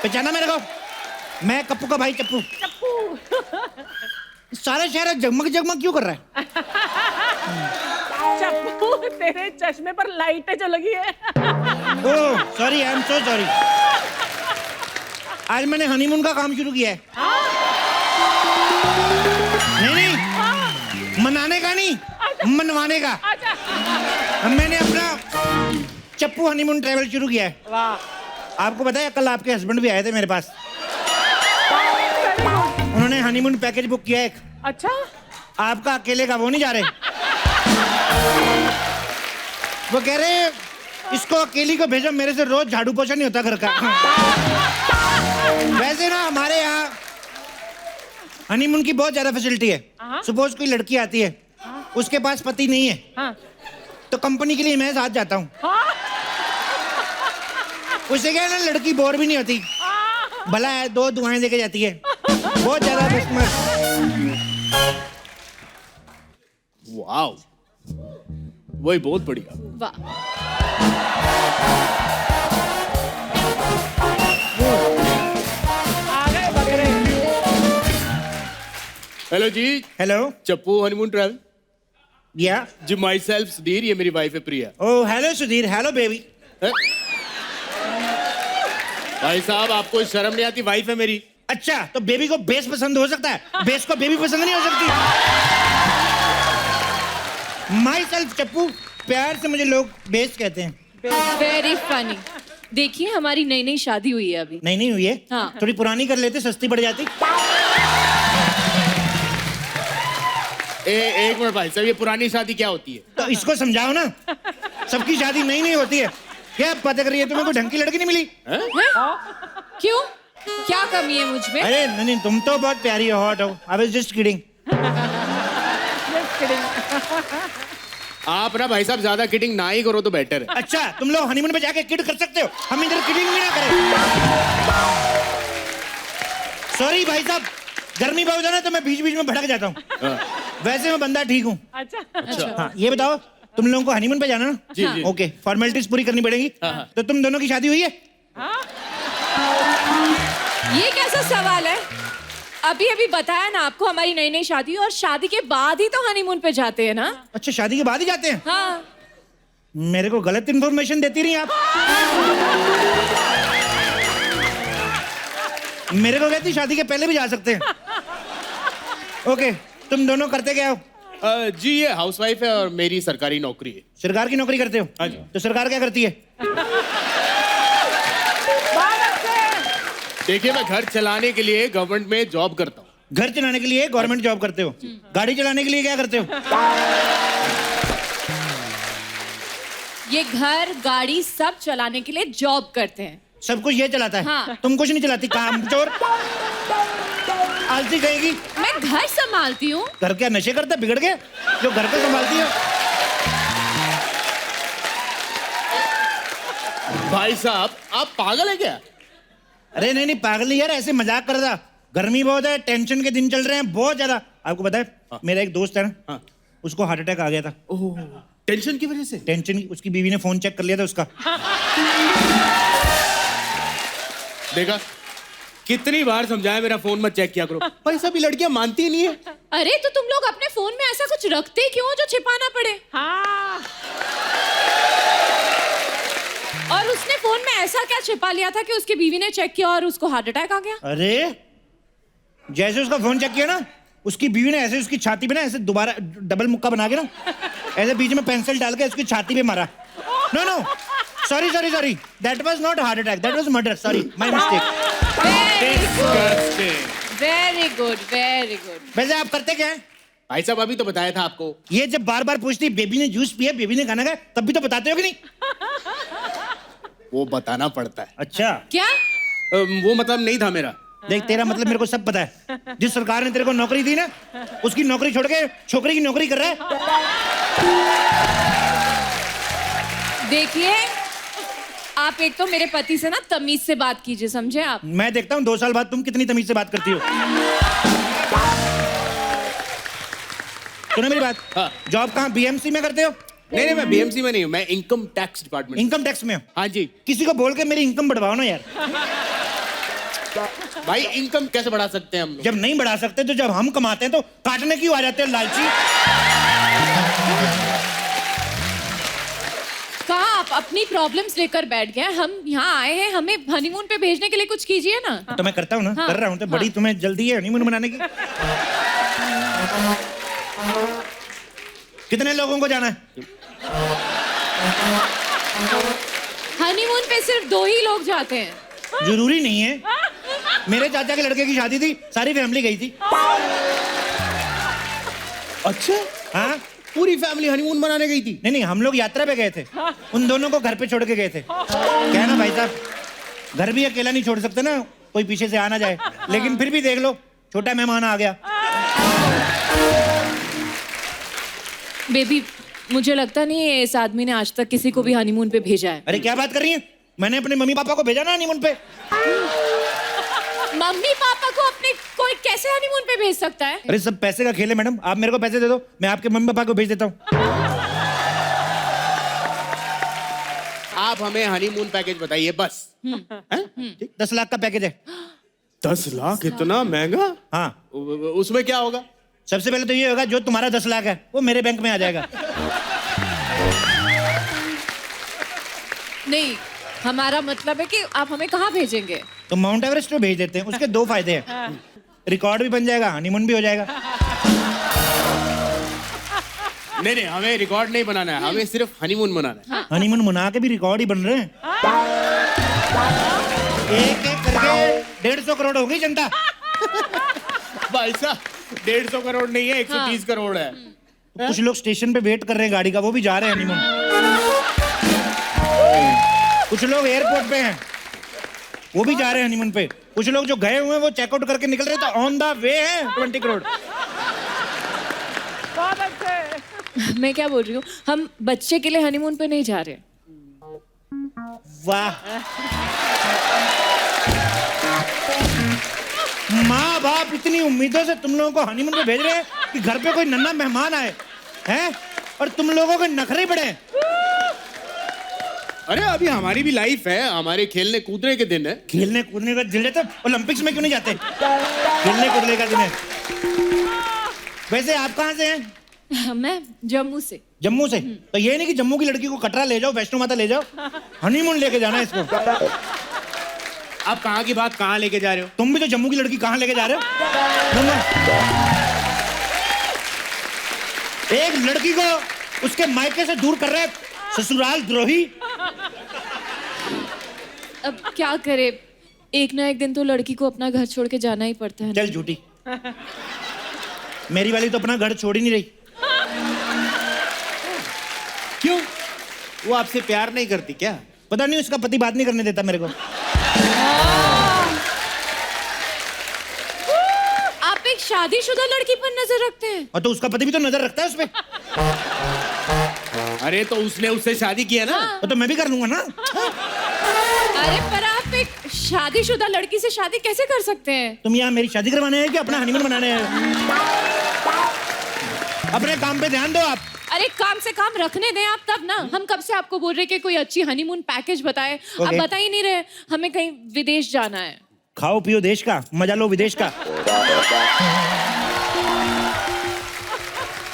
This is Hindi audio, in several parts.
पहचाना मेरे को? मैं कप्पू का भाई चप्पू। सारा शहर जगमग जगमग क्यों कर रहा है? चप्पू, तेरे चश्मे पर लाइटें जो लगी है। Oh sorry, I am so sorry. आज मैंने हनीमून का काम शुरू किया है। नहीं, मनाने का नहीं, मनवाने का। मैंने अपना चप्पू हनीमून ट्रैवल शुरू किया है। वाह। आपको पता है कल आपके हस्बैंड भी आए थे मेरे पास। उन्होंने हनीमून पैकेज बुक किया एक। अच्छा। आपका अकेले का वो नहीं जा रहे। वो कह रहे इसको अकेली को भेजो, मेरे से रोज झाड़ू पोछा नहीं होता घर का। वैसे ना हमारे यहाँ हनीमून की बहुत ज्यादा फैसिलिटी है। सपोज कोई लड़की आती है, उसके पास पति नहीं है, तो कंपनी के लिए मैं साथ जाता हूँ। उससे क्या है ना, लड़की बोर भी नहीं होती, भला है, 2 दुआएं देके जाती है। बहुत ज्यादा कस्टमर। वाओ, वही बहुत बढ़िया। वाह। हेलो जी। Hello. Chappu honeymoon travel. Yeah जी, माई सेल्फ सुधीर, ये मेरी वाइफ है Priya. Oh hello Sudhir. Hello baby. भाई साहब, आपको शर्म नहीं आती? वाइफ है मेरी। अच्छा, तो बेबी को बेस पसंद हो सकता है, बेस को बेबी पसंद नहीं हो सकती। माई सेल्फ चप्पू, प्यार से मुझे लोग बेस कहते हैं। Very funny. देखिए, हमारी नई नई शादी हुई है अभी। नहीं हुई है। हाँ। थोड़ी पुरानी कर लेते, सस्ती पड़ जाती। एक मिनट भाई साहब, ये पुरानी शादी क्या होती है? तो इसको समझाओ ना, सबकी शादी नई होती है। क्या पता कर रही है, तुम्हें कोई ढंग की लड़की नहीं मिली? क्यों? क्या कमी है मुझ में? अरे नहीं, तुम तो बहुत प्यारी हो, हॉट हो। I was just kidding. आप ना भाई साहब ज्यादा किडिंग ना ही करो तो बेटर है। अच्छा, तुम लोग हनीमून पे जाके किड कर सकते हो, हम इधर किडिंग भी ना करें। सॉरी भाई साहब, गर्मी बहुत है ना, तो मैं बीच बीच में भड़क जाता हूँ। वैसे मैं बंदा ठीक हूँ। अच्छा। हाँ, ये बताओ, तुम लोगों को हनीमून पे जाना ना? जी जी। ओके, फॉर्मेलिटीज पूरी करनी पड़ेगी। तो तुम दोनों की शादी हुई है? ये कैसा सवाल है? अभी अभी बताया ना आपको, हमारी नई नई शादी हुई और शादी के बाद ही तो हनीमून पे जाते हैं ना। अच्छा, शादी के बाद ही जाते हैं? हाँ। मेरे को गलत इन्फॉर्मेशन देती रही आप। मेरे को कहती शादी के पहले भी जा सकते हैं। ओके, तुम दोनों करते क्या हो? जी, ये हाउसवाइफ है और मेरी सरकारी नौकरी है। सरकार की नौकरी करते हो? हाँ जी। तो सरकार क्या करती है? देखिए, मैं घर चलाने के लिए गवर्नमेंट में जॉब करता हूँ। घर चलाने के लिए गवर्नमेंट जॉब करते हो? गाड़ी चलाने के लिए क्या करते हो? ये घर गाड़ी सब चलाने के लिए जॉब करते हैं। सब कुछ ये चलाता है? हाँ। तुम कुछ नहीं चलाती, काम चोर, आलसी कहेगी। मैं घर संभालती हूँ। घर क्या नशे करता, बिगड़ गया जो घर को संभालती है? भाई साहब, आप पागल है क्या? अरे नहीं, पागल नहीं यार, ऐसे मजाक कर रहा। गर्मी बहुत है, टेंशन के दिन चल रहे हैं बहुत ज्यादा। आपको पता है, मेरा एक दोस्त है ना, उसको हार्ट अटैक आ गया था। ओह, टेंशन की वजह से? टेंशन, उसकी बीवी ने फोन चेक कर लिया था उसका। देखा, कितनी बार समझाया मेरा फोन मत चेक किया करो। भाई साहब, ये लड़कियां मानती ही नहीं है। अरे तो तुम लोग अपने फोन में ऐसा कुछ रखते क्यों जो छिपाना पड़े? हाँ। और उसने फोन में ऐसा क्या छिपा लिया था कि उसकी बीवी ने चेक किया और उसको हार्ट अटैक आ गया? अरे जैसे उसका फोन चेक किया ना, उसकी बीवी ने ऐसे उसकी छाती पे ना ऐसे दोबारा डबल मुक्का बना के ना, ऐसे बीच में पेंसिल डाल के उसकी छाती पे मारा। No, sorry, that was not heart attack, that was murder. Sorry, my mistake. Very good. वैसे आप करते क्या हैं? भाई साहब, अभी तो बताया था आपको। ये जब बार बार पूछती बेबी ने जूस पिया, बेबी ने खाना खाया, तब भी तो बताते हो कि नहीं? वो बताना पड़ता है। अच्छा, क्या? वो मतलब नहीं था मेरा। देख, तेरा मतलब मेरे को सब पता है। जिस सरकार ने तेरे को नौकरी दी ना, उसकी नौकरी छोड़ के छोकरी की नौकरी कर रहा है। देखिए, आप एक तो मेरे पति से ना तमीज से बात कीजिए, समझे आप? मैं देखता हूँ 2 साल बाद तुम कितनी तमीज से बात करती हो। सुनो मेरी बात। हाँ। जॉब कहाँ, बीएमसी में करते हो? नहीं, मैं बीएमसी में नहीं हूँ, मैं income tax department. Income tax में हो? हाँ जी। किसी को बोल के मेरी इनकम बढ़वाओ ना यार। भाई इनकम कैसे बढ़ा सकते हैं हम लोग? जब नहीं बढ़ा सकते तो जब हम कमाते हैं तो काटने क्यों आ जाते हैं लालची? कहा आप अपनी प्रॉब्लम्स लेकर बैठ गए, हम यहाँ आए हैं, हमें हनीमून पे भेजने के लिए कुछ कीजिए ना। तो मैं करता हूँ ना, हाँ। कर रहा हूँ। तो बड़ी तुम्हें जल्दी है हनीमून मनाने की? कितने लोगों को जाना है? हनीमून पे सिर्फ 2 ही लोग जाते हैं। जरूरी नहीं है। मेरे चाचा के लड़के की शादी थी, सारी फैमिली गई थी। अच्छा, हाँ, पूरी फैमिली हनीमून मनाने गई थी? नहीं नहीं, हम लोग यात्रा पे गए थे। उन दोनों को घर पे छोड़ के गए थे। क्या है ना भाई साहब, घर भी अकेला नहीं छोड़ सकते ना, कोई पीछे से आ ना जाए। लेकिन फिर भी देख लो, छोटा मेहमान आ गया। बेबी, मुझे लगता नहीं है इस आदमी ने आज तक किसी को भी हनीमून पे भेजा है। अरे क्या बात कर रही है? मैंने अपने मम्मी पापा को भेजा ना हनीमून पे। मम्मी पापा को अपने कोई कैसे हनीमून पे भेज सकता है? अरे सब पैसे का खेल है मैडम। आप मेरे को पैसे दे दो, मैं आपके मम्मी पापा को भेज देता हूँ। आप हमें हनीमून पैकेज बताइए बस। 10 लाख का पैकेज है। 10 लाख? इतना महंगा? हाँ, उसमें क्या होगा? सबसे पहले तो ये होगा, जो तुम्हारा 10 लाख है वो मेरे बैंक में आ जाएगा। नहीं, हमारा मतलब है कि आप हमें कहाँ भेजेंगे? तो माउंट एवरेस्ट पे भेज देते हैं। उसके 2 फायदे हैं, रिकॉर्ड भी बन जाएगा, हनीमून भी हो जाएगा। नहीं नहीं, हमें रिकॉर्ड नहीं बनाना है, हमें सिर्फ हनीमून मनाना है। हनीमून मना के भी रिकॉर्ड ही बन रहे हैं। एक एक करके 150 करोड़ हो गई जनता। भाई साहब, 150 करोड़ नहीं है, 130 करोड़ है। तो कुछ लोग स्टेशन पे वेट कर रहे हैं गाड़ी का, वो भी जा रहे हैं हनीमून। कुछ लोग एयरपोर्ट पे हैं, वो भी जा रहे हैं हनीमून पे। कुछ लोग जो गए हुए हैं वो चेकआउट करके निकल रहे, तो ऑन द वे है 20 करोड़। बहुत अच्छे। मैं क्या बोल रही हूँ, हम बच्चे के लिए हनीमून पे नहीं जा रहे। वाह, माँ बाप इतनी उम्मीदों से तुम लोगों को हनीमून पे भेज रहे हैं कि घर पे कोई नन्हा मेहमान आए हैं, और तुम लोगों के नखरे बड़े हैं। अरे अभी हमारी भी लाइफ है, हमारे खेलने कूदने के दिन है। खेलने कूदने का दिन है तो ओलंपिक्स में क्यों नहीं जाते? खेलने कूदने का दिन है। वैसे आप कहाँ से हैं? मैं जम्मू से। जम्मू से? तो ये नहीं कि जम्मू की लड़की को कटरा ले जाओ, वैष्णो माता ले जाओ, हनीमून लेके जाना है इसको। आप कहाँ की बात कहाँ लेके जा रहे हो? तुम भी तो जम्मू की लड़की कहाँ लेके जा रहे हो? एक लड़की को उसके मायके से दूर कर रहे हैं, ससुराल द्रोही। अब क्या करे, एक ना एक दिन तो लड़की को अपना घर छोड़ के जाना ही पड़ता है। चल झूठी, मेरी वाली तो अपना घर छोड़ ही नहीं रही। क्यों? वो आपसे प्यार नहीं करती क्या? पता नहीं, उसका पति बात नहीं करने देता मेरे को। आप एक शादीशुदा लड़की पर नजर रखते हैं? और तो उसका पति भी तो नजर रखता है उस पे। अरे तो उसने उससे शादी किया ना। तो मैं भी कर लूंगा ना। अरे पर आप एक शादीशुदा लड़की से शादी कैसे कर सकते हैं? तुम यहाँ मेरी शादी करवाने हैं कि अपना हनीमून मनाने हैं? अपने काम पे ध्यान दो आप। अरे काम से काम रखने दें आप तब ना। हम कब से आपको बोल रहे कि कोई अच्छी हनीमून पैकेज बताए, आप बता ही नहीं रहे। हमें कहीं विदेश जाना है। खाओ पियो देश का, मजा लो विदेश का।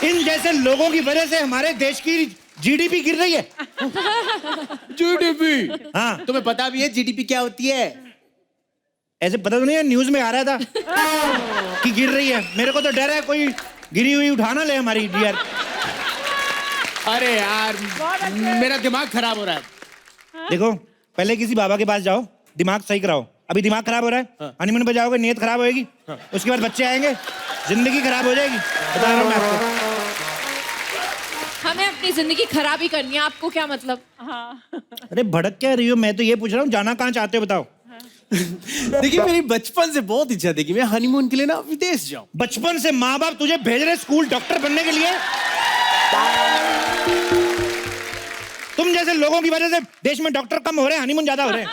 इन जैसे लोगों की वजह से हमारे देश की जीडीपी गिर रही है। जीडीपी? हाँ, तुम्हें पता भी है जीडीपी क्या होती है? ऐसे पता तो नहीं है, न्यूज में आ रहा था कि गिर रही है। मेरे को तो डर है कोई गिरी हुई उठाना ले हमारी डियर। अरे यार, मेरा दिमाग खराब हो रहा है। देखो, पहले किसी बाबा के पास जाओ, दिमाग सही कराओ। अभी दिमाग खराब हो रहा है, हनीमून पे जाओगे नीयत खराब होएगी, उसके बाद बच्चे आएंगे, जिंदगी खराब हो जाएगी। बता रहा हूँ मैं आपको। हमें अपनी जिंदगी खराब ही करनी है, आपको क्या मतलब? अरे भड़क क्या रही हो? मैं तो ये पूछ रहा हूँ, जाना कहाँ चाहते हो बताओ। देखिए, मेरी बचपन से बहुत इच्छा थी कि मैं हनीमून के लिए ना विदेश जाऊं। बचपन से माँ बाप तुझे भेज रहे स्कूल डॉक्टर बनने के लिए? तुम जैसे लोगों की वजह से देश में डॉक्टर कम हो रहे हैं, हनीमून ज्यादा हो रहे हैं।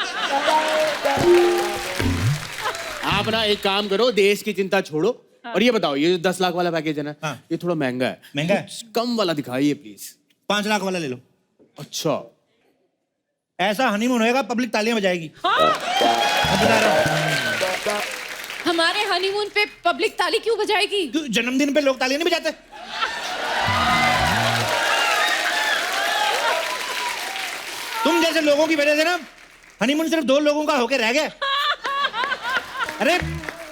आप ना एक काम करो, देश की चिंता छोड़ो और ये बताओ, ये जो 10 लाख वाला पैकेज है ना, ये थोड़ा महंगा है। महंगा है? कम वाला दिखाइए प्लीज। 5 लाख वाला ले लो। अच्छा, ऐसा हनीमून होएगा, पब्लिक तालियां बजाएगी। मैं बता रहा हूँ। हमारे हनीमून पे पब्लिक ताली क्यों बजाएगी? तू जन्मदिन पे लोग तालियां नहीं बजाते? तुम जैसे लोगों की वजह से ना हनीमून सिर्फ 2 लोगों का होके रह गया। अरे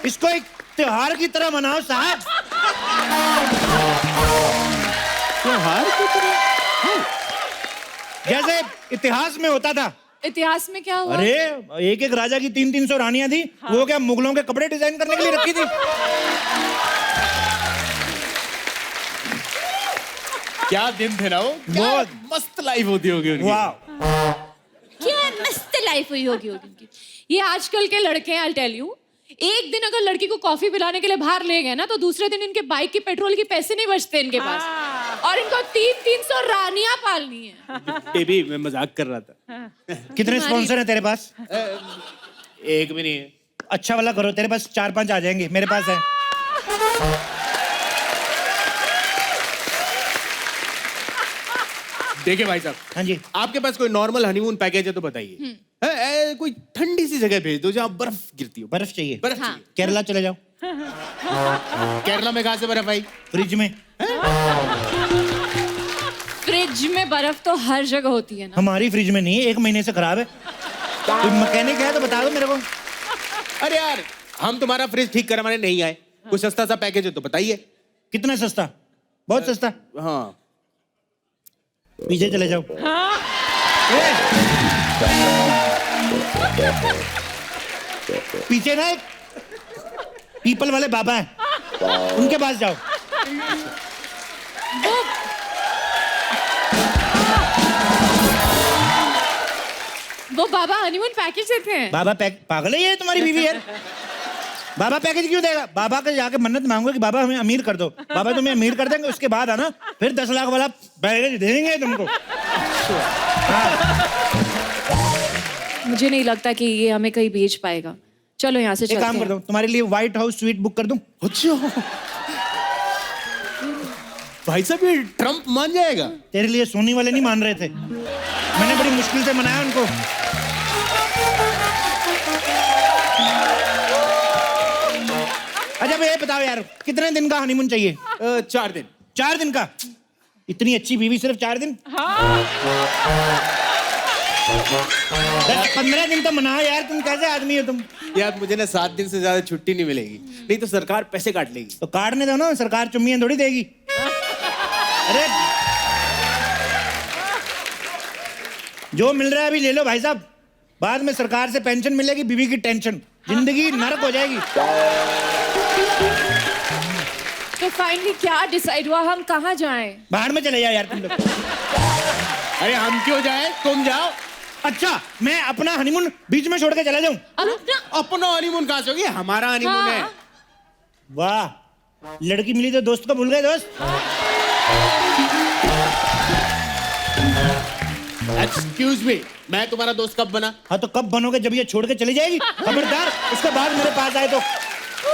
इसको एक त्योहार की तरह मनाओ साहब। त्योहार की तरह? जैसे इतिहास में होता था। इतिहास में क्या हुआ? अरे एक एक राजा की 300-300 रानियां थी। वो क्या मुगलों के कपड़े डिजाइन करने के लिए रखी थी? क्या दिन थे ना वो? बहुत मस्त लाइफ होती होगी उनकी। वाह। क्या मस्त लाइफ हुई होगी उनकी। ये आजकल के लड़के हैं, I'll tell you, एक दिन अगर लड़की को कॉफी पिलाने के लिए बाहर ले गए ना तो दूसरे दिन इनके बाइक की पेट्रोल की पैसे नहीं बचते इनके पास। और इनको 300-300 रानियां पालनी है। बेबी मैं मजाक कर रहा था। कितने स्पॉन्सर हैं तेरे पास? एक भी नहीं है। अच्छा वाला करो, तेरे पास 4-5 आ जाएंगे, मेरे पास है। देखिए भाई साहब, हाँ जी। आपके पास कोई नॉर्मल हनीमून पैकेज है तो बताइए। कोई ठंडी सी जगह भेज दो जहाँ बर्फ गिरती हो। बर्फ चाहिए? बर्फ हाँ। चाहिए। केरला चले जाओ। केरला में कहाँ से बर्फ आई? फ्रिज में। फ्रिज में बर्फ तो हर जगह होती है ना। हमारी फ्रिज में नहीं है, 1 महीने से खराब है। कोई मैकेनिक है तो बता दो मेरे को। अरे यार हम तुम्हारा फ्रिज ठीक करवाने नहीं आए, कोई सस्ता सा पैकेज है तो बताइए। कितना सस्ता? बहुत सस्ता। हाँ पीछे चले जाओ। पीछे ना एक पीपल वाले बाबा हैं, उनके पास जाओ। वो बाबा हनीमून पैकेज देते हैं। बाबा पागल है ये तुम्हारी बीवी यार। बाबा पैकेज क्यों देगा? बाबा के जाके मन्नत मांगो कि बाबा हमें अमीर कर दो। बाबा तुम्हें अमीर कर देंगे, उसके बाद आना फिर 10 लाख वाला पैकेज देंगे तुमको। हाँ। मुझे नहीं लगता कि ये हमें कहीं भेज पाएगा। चलो यहाँ से एक चलते काम कर हैं। दो, तुम्हारे लिए व्हाइट हाउस स्वीट बुक कर दूं? अच्छा भाई साहब ये ट्रम्प मान जाएगा? तेरे लिए सोनी वाले नहीं मान रहे थे, मैंने बड़ी मुश्किल से मनाया उनको। अच्छा ये बताओ यार, कितने दिन का हनीमून चाहिए? 4 दिन। 4 दिन का? इतनी अच्छी बीवी सिर्फ 4 दिन? 10-15 दिन तो मनाओ यार, तुम कैसे आदमी हो तुम? यार मुझे ना 7 दिन से ज्यादा छुट्टी नहीं मिलेगी, नहीं तो सरकार पैसे काट लेगी। तो काटने दो ना, सरकार चुम्मियां थोड़ी देगी। अरे जो मिल रहा है अभी ले लो भाई साहब, बाद में सरकार से पेंशन मिलेगी, बीवी की टेंशन, जिंदगी नरक हो जाएगी। तो फाइनली क्या डिसाइड हुआ, हम कहाँ जाएं? बाहर में चले जाओ यार तुम लोग। अरे हम क्यों जाए, तुम जाओ। अच्छा मैं अपना हनीमून बीच में छोड़ के चला जाऊं? अपना हनीमून कहाँ से होगी, हमारा हनीमून है। वाह, लड़की मिली तो दोस्त को भूल गए दोस्त। एक्सक्यूज मी, मैं तुम्हारा दोस्त कब बना? हाँ तो कब बनोगे, जब ये छोड़ के चली जाएगी, खबरदार उसके बाद मेरे पास आए तो।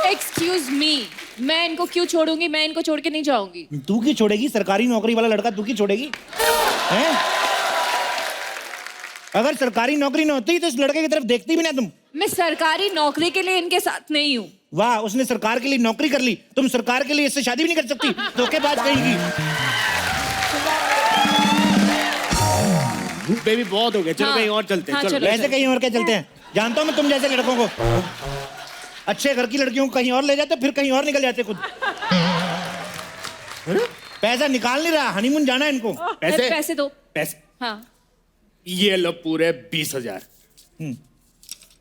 एक्सक्यूज मी, मैं इनको क्यों छोड़ूंगी? मैं इनको छोड़ के नहीं जाऊंगी। तू की छोड़ेगी? सरकारी नौकरी वाला लड़का तू की छोड़ेगी हैं? अगर सरकारी नौकरी न होती तो इस लड़के की तरफ देखती भी ना तुम। मैं सरकारी नौकरी के लिए इनके साथ नहीं हूँ। वाह, उसने सरकार के लिए नौकरी कर ली, तुम सरकार के लिए इससे शादी भी नहीं कर सकती, धोखेबाज कहेगी। बेबी बहुत हो गया, चलो हाँ। कहीं और चलते हैं। हाँ, चलो चलो। वैसे कहीं और क्या चलते हैं? जानता हूं मैं तुम जैसे लड़कों को, अच्छे घर की लड़कियों को कहीं और ले जाते फिर कहीं और निकल जाते खुद। पैसा निकाल नहीं रहा, हनीमून जाना है इनको। पैसे पैसे दो। पैसे हाँ ये लो पूरे 20,000।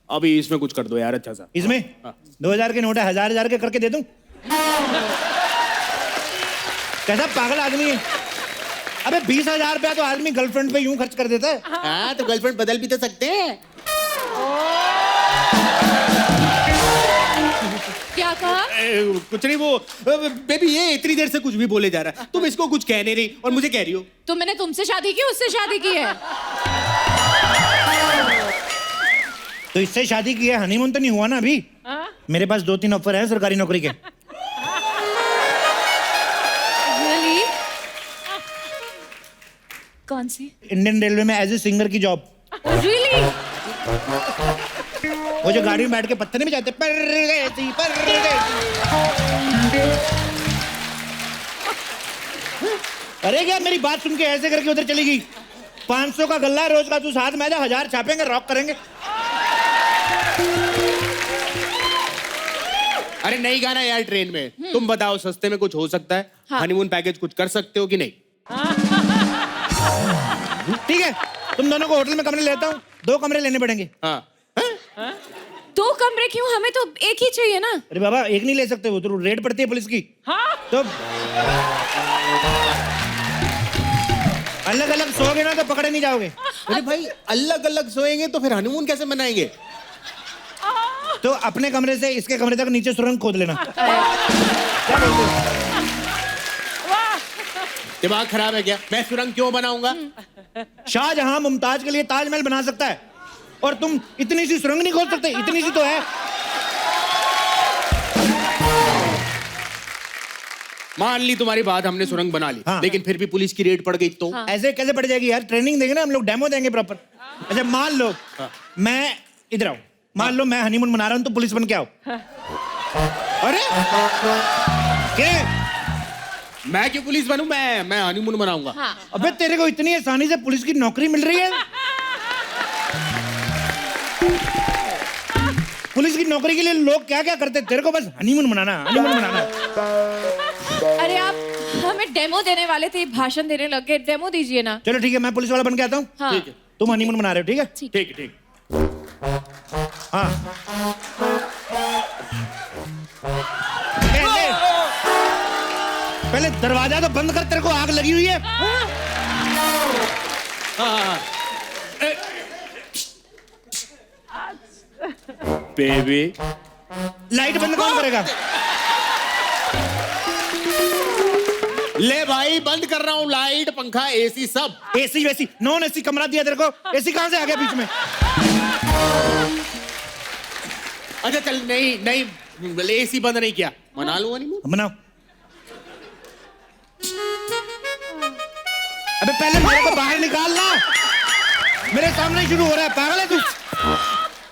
अभी इसमें कुछ कर दो यार अच्छा सा। इसमें 2000 के नोट है, 1000 के करके दे दूं? कैसा पागल आदमी है? अबे 20,000 रुपया तो आदमी गर्लफ्रेंड पे यूं खर्च कर देता है। हाँ तो गर्लफ्रेंड बदल भी तो सकते हैं। क्या कहा? कुछ नहीं, वो बेबी ये इतनी देर से कुछ भी बोले जा रहा है, तुम इसको कुछ कह नहीं रही और मुझे कह रही हो। तो मैंने तुमसे शादी की, उससे शादी की है। तो इससे शादी की है, हनीमून तो नहीं हुआ ना अभी। मेरे पास 2-3 ऑफर हैं सरकारी नौकरी के। Really? कौन सी? इंडियन रेलवे में एज ए सिंगर की जॉब। Really? वो जो गाड़ी में बैठ के पत्ते नहीं बजाते, परदेसी परदेसी। अरे क्या मेरी बात सुन के ऐसे करके उधर चली गई? 500 का गल्ला रोज का, तू साथ में आजा, 1000 छापेंगे, रॉक करेंगे। अरे नहीं गाना यार ट्रेन में। तुम बताओ सस्ते में कुछ हो सकता है? हाँ। हनीमून पैकेज कुछ कर सकते हो कि नहीं? ठीक है, तुम दोनों को होटल में कमरे लेता हूँ, 2 कमरे लेने पड़ेंगे। हाँ। 2 कमरे क्यों? हमें तो एक ही चाहिए ना। अरे बाबा एक नहीं ले सकते, वो तो रेड पड़ती है पुलिस की। हाँ? तो अलग अलग सोओगे ना तो पकड़े नहीं जाओगे। अरे भाई अलग अलग सोएंगे तो फिर हनीमून कैसे मनाएंगे? तो अपने कमरे से इसके कमरे तक नीचे सुरंग खोद लेना। क्या बोलते हो? दिमाग खराब है क्या? मैं सुरंग क्यों बनाऊंगा? शाहजहां मुमताज के लिए ताजमहल बना सकता है और तुम इतनी सी सुरंग नहीं खोद सकते? इतनी सी तो है। मान ली तुम्हारी बात, हमने सुरंग बना ली। हाँ। लेकिन फिर भी पुलिस की रेड पड़ गई तो? हाँ। ऐसे कैसे पड़ जाएगी यार? ट्रेनिंग देंगे ना हम लोग, डेमो देंगे प्रॉपर। अच्छा मान लो मैं इधर आऊं, मान लो मैं हनीमून मना रहा हूं, तो पुलिस बन के आओ। अरे क्या? मैं क्यों पुलिस बनूं? मैं हनीमून मनाऊंगा। हाँ। अबे तेरे को इतनी आसानी से पुलिस की नौकरी मिल रही है? पुलिस की नौकरी के लिए लोग क्या क्या करते, तेरे को बस हनीमून मनाना, हनीमून मनाना। अरे आप हमें डेमो देने वाले थे, भाषण देने लग गए। डेमो दीजिए ना। चलो ठीक है, मैं पुलिस वाला बन के आता हूँ। हाँ। ठीक है। तुम हनीमून मना रहे हो, ठीक है? ठीक है ठीक। हाँ। कैसे? पहले दरवाजा तो बंद कर, तेरे को आग लगी हुई है। हाँ। बेबी लाइट बंद कौन करेगा? ले भाई बंद कर रहा हूँ, लाइट पंखा एसी सब। एसी वैसी नॉन एसी कमरा दिया तेरे को, एसी कहां से आ गया बीच में? अच्छा चल, नहीं नहीं एसी बंद नहीं किया, मना लूँ हनीमून। बनाओ। अबे पहले मेरे को बाहर निकालना, मेरे सामने ही शुरू हो रहा है, पागल है तू?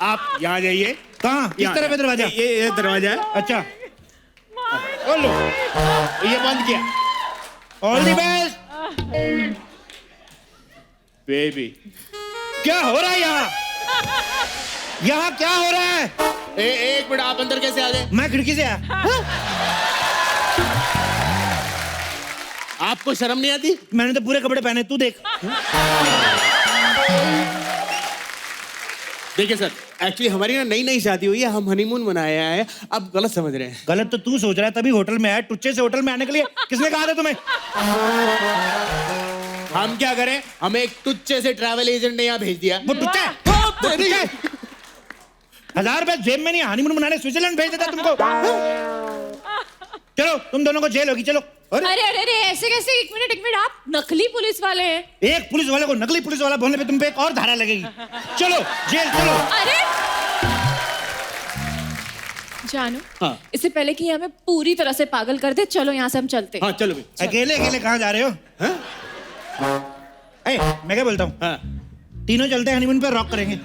आप यहाँ जाइए। कहाँ? किस तरफ है दरवाजा? ये दरवाजा है। अच्छा खोल लो। ये बंद किया। All the best. बेबी क्या हो रहा है यहाँ? यहाँ क्या हो रहा है? एक मिनट, आप अंदर कैसे आ गए? मैं खिड़की से आया। आपको शर्म नहीं आती? मैंने तो पूरे कपड़े पहने, तू देख। देखिए सर, एक्चुअली हमारी ना नई नई शादी हुई है, हम हनीमून मनाए आए हैं। आप गलत समझ रहे हैं। गलत तो तू सोच रहा है, तभी होटल में आया। टुच्चे से होटल में आने के लिए किसने कहा था तुम्हें? हम क्या करें? हमें एक टुच्चे से ट्रैवल एजेंट ने यहाँ भेज दिया। वो टुच्चा है? वो टुच्चा है? 1000 रुपए जेब में नहीं, हनीमून मनाने स्विट्जरलैंड भेज देता तुमको। चलो तुम दोनों को जेल होगी, चलो। अरे अरे अरे ऐसे कैसे? एक मिनट, आप नकली पुलिस वाले हैं। एक पुलिस वाले को नकली पुलिस वाला बोलने पे तुम पे एक और धारा लगेगी। चलो जेल चलो। अरे जानू, हाँ। इससे पहले कि हमें पूरी तरह से पागल कर दे, चलो यहाँ से हम चलते। हाँ चलो भाई। अकेले अकेले कहाँ जा रहे हो? हाँ? ए, मैं क्या बोलता हूँ, हाँ। तीनों चलते हैं हनीमून पे, रॉक करेंगे।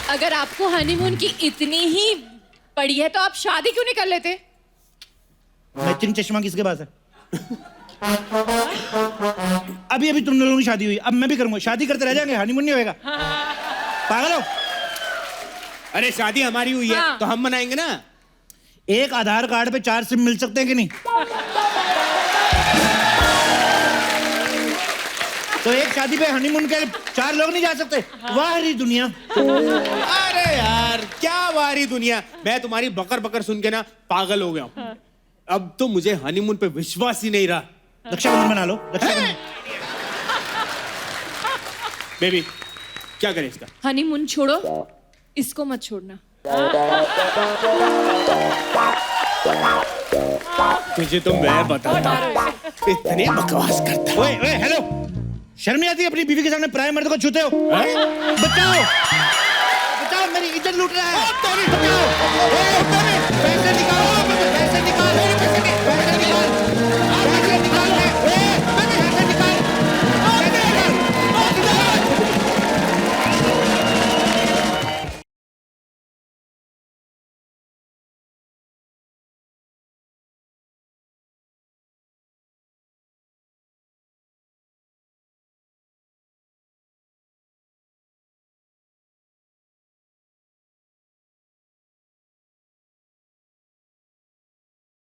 अगर आपको हनीमून की इतनी ही पड़ी है तो आप शादी क्यों नहीं कर लेते? मैचिंग चश्मा किसके पास है? अभी अभी तुम लोगों की शादी हुई, अब मैं भी करूंगा। शादी करते रह जाएंगे, हनीमून नहीं होएगा। पागल हो? अरे शादी हमारी हुई है हाँ। तो हम मनाएंगे ना। एक आधार कार्ड पे 4 सिम मिल सकते हैं कि नहीं? तो एक शादी पे हनीमून के 4 लोग नहीं जा सकते? वाह री दुनिया। अरे यार क्या वारी दुनिया। मैं तुम्हारी बकर बकर सुन के ना पागल हो गया हूं। अब तो मुझे हनीमून पे विश्वास ही नहीं रहा। रक्षाबंधन बना लो, रक्षाबंधन। बेबी क्या करें इसका? हनीमून छोड़ो, इसको मत छोड़ना। तुझे तो मैं बताता हूं, इतने बकवास करता है। ओए ओए हेलो, शर्म नहीं आती? अपनी बीवी के सामने पराये मर्द को छूते हो? बचाओ बचाओ, मेरी इज्जत लूट रहा है। बचाओ, पैसे निकालो, पैसे निकालो।